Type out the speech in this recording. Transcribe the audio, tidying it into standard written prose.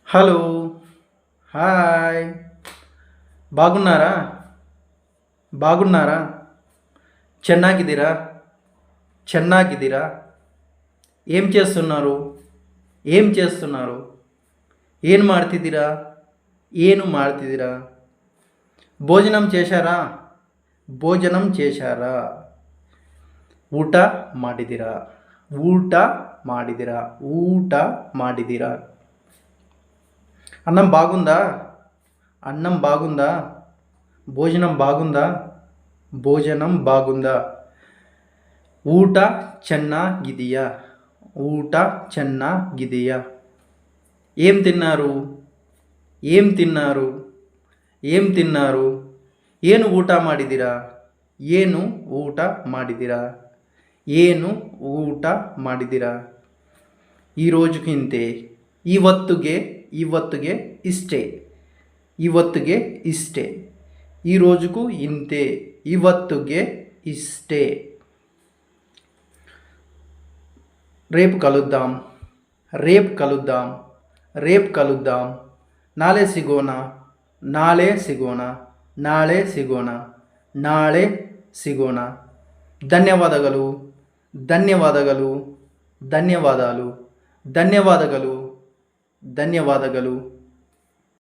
Hello. Hi. బాగున్నారా? బాగున్నారా? ಚೆನ್ನಾಗಿದ್ದೀರಾ? ಚೆನ್ನಾಗಿದ್ದೀರಾ? ఏం చేస్తున్నారు? ఏం చేస్తున్నారు? ಏನು ಮಾಡ್ತಿದ್ದೀರಾ? ಏನು ಮಾಡ್ತಿದ್ದೀರಾ? భోజనం చేశారా? భోజనం చేశారా? ಊಟ ಮಾಡಿದಿರಾ? ಊಟ ಮಾಡಿದಿರಾ? ಊಟ ಮಾಡಿದಿರಾ? అన్నం బాగుందా? అన్నం బాగుందా? భోజనం బాగుందా? భోజనం బాగుందా? ಊಟ ಚೆನ್ನಾಗಿದೆಯಾ? ಊಟ ಚೆನ್ನಾಗಿದೆಯಾ? ఏం తిన్నారు? ఏం తిన్నారు? ఏం తిన్నారు? ಏನು ಊಟ ಮಾಡಿದಿರಾ? ಏನು ಊಟ ಮಾಡಿದಿರಾ? ಏನು ಊಟ ಮಾಡಿದಿರಾ? ಈ రోజుకి ఇంతే. ಇವತ್ತಿಗೆ ಇಷ್ಟೇ. ಇವತ್ತಿಗೆ ಇಷ್ಟೇ. ఈ రోజుకు ఇంతే. ಇವತ್ತಿಗೆ ఇష్టే. రేపు కలుద్దాం. రేపు కలుద్దాం. రేపు కలుద్దాం. ನಾಳೆ ಸಿಗೋಣ. ನಾಳೆ ಸಿಗೋಣ. ನಾಳೆ ಸಿಗೋಣ. ನಾಳೆ ಸಿಗೋಣ. ధన్యవాదಗಳು. ధన్యవాదಗಳು. ధన్యవాదాలు. ధన్యవాదಗಳು. ధన్యవాదಗಳು.